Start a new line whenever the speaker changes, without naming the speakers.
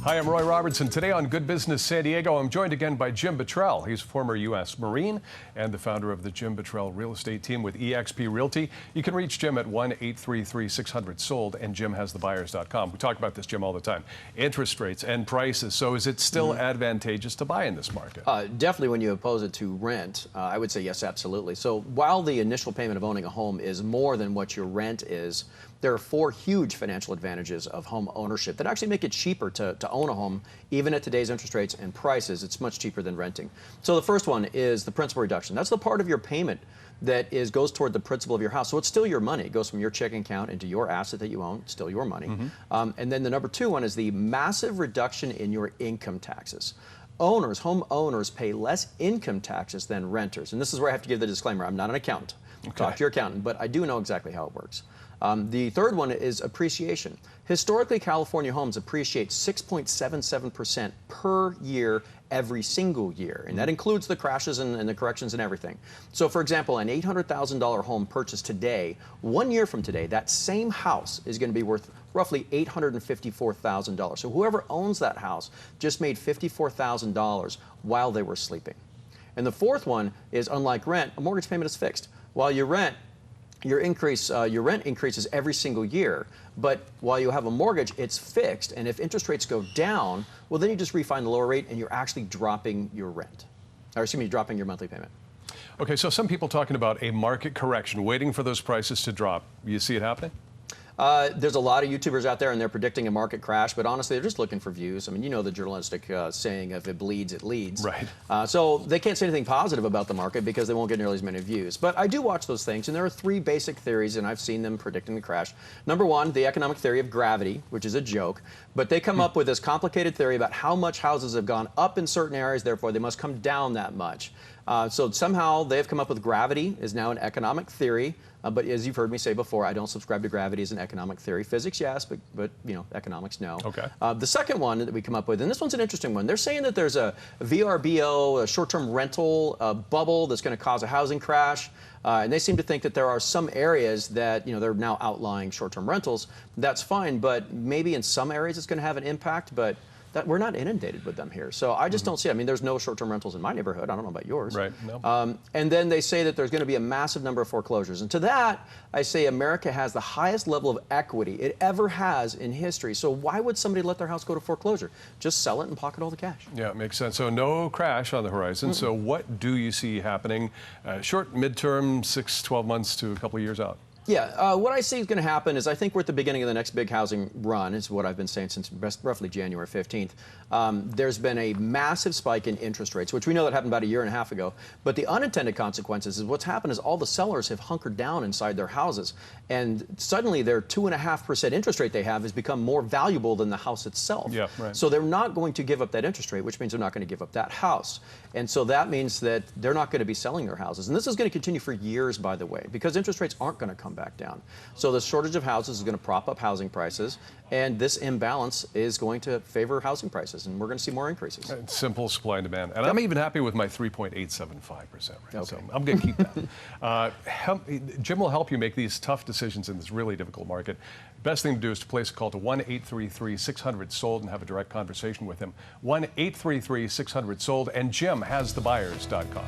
Hi, I'm Roy Robertson. Today on Good Business San Diego, I'm joined again by Jim Bottrell. He's a former U.S. Marine and the founder of the Jim Bottrell Real Estate Team with eXp Realty. You can reach Jim at 1-833-600-SOLD, and JimHasTheBuyers.com. We talk about this, Jim, all the time. Interest rates and prices. So is it still advantageous to buy in this market?
Definitely when you oppose it to rent, I would say yes, absolutely. So while the initial payment of owning a home is more than what your rent is, there are four huge financial advantages of home ownership that actually make it cheaper to own a home, even at today's interest rates and prices. It's much cheaper than renting. So the first one is the principal reduction. That's the part of your payment that goes toward the principal of your house. So it's still your money. It goes from your checking account into your asset that you own. It's still your money. And then the number two one is the massive reduction in your income taxes. Home owners pay less income taxes than renters. And this is where I have to give the disclaimer. I'm not an accountant.
Okay.
Talk to your accountant, but I do know exactly how it works. The third one is appreciation. Historically, California homes appreciate 6.77% per year every single year, and that includes the crashes and the corrections and everything. So for example, an $800,000 home purchased today, 1 year from today, that same house is going to be worth roughly $854,000. So whoever owns that house just made $54,000 while they were sleeping. And the fourth one is, unlike rent, a mortgage payment is fixed. While you rent, your rent increases every single year, but while you have a mortgage, it's fixed, and if interest rates go down, well, then you just refine the lower rate, and you're actually dropping your rent, or excuse me, dropping your monthly payment.
Okay, so some people talking about a market correction, waiting for those prices to drop. You see it happening?
There's a lot of YouTubers out there, and they're predicting a market crash, but honestly, they're just looking for views. I mean, you know the journalistic saying, if it bleeds, it leads.
Right.
So they can't say anything positive about the market because they won't get nearly as many views. But I do watch those things, and there are three basic theories, and I've seen them predicting the crash. Number one, the economic theory of gravity, which is a joke, but they come up with this complicated theory about how much houses have gone up in certain areas, therefore they must come down that much. So somehow they've come up with gravity is now an economic theory, but as you've heard me say before, I don't subscribe to gravity as an economic theory. Physics, yes, but you know, economics, no.
Okay.
The second one that we come up with, and this one's an interesting one, they're saying that there's a VRBO, a short-term rental bubble that's going to cause a housing crash, and they seem to think that there are some areas that, you know, they're now outlawing short-term rentals. That's fine, but maybe in some areas it's going to have an impact, but that we're not inundated with them here. So I just don't see it. I mean, there's no short-term rentals in my neighborhood. I don't know about yours.
Right, no.
And then they say that there's going to be a massive number of foreclosures. And to that, I say America has the highest level of equity it ever has in history. So why would somebody let their house go to foreclosure? Just sell it and pocket all the cash.
Yeah, it makes sense. So no crash on the horizon. So what do you see happening short, midterm, 6, 12 months to a couple of years out?
Yeah, what I see is going to happen is I think we're at the beginning of the next big housing run, is what I've been saying since roughly January 15th. There's been a massive spike in interest rates, which we know that happened about a year and a half ago. But the unintended consequences is what's happened is all the sellers have hunkered down inside their houses. And suddenly their 2.5% interest rate they have has become more valuable than the house itself.
Yeah, right.
So they're not going to give up that interest rate, which means they're not going to give up that house. And so that means that they're not going to be selling their houses. And this is going to continue for years, by the way, because interest rates aren't going to come back down. So the shortage of houses is going to prop up housing prices, and this imbalance is going to favor housing prices, and we're going to see more increases.
Simple supply and demand. And I'm even happy with my 3.875% rate.
Okay.
So I'm going to keep that. Jim will help you make these tough decisions in this really difficult market. Best thing to do is to place a call to 1-833-600-SOLD and have a direct conversation with him. 1-833-600-SOLD, and JimHasTheBuyers.com.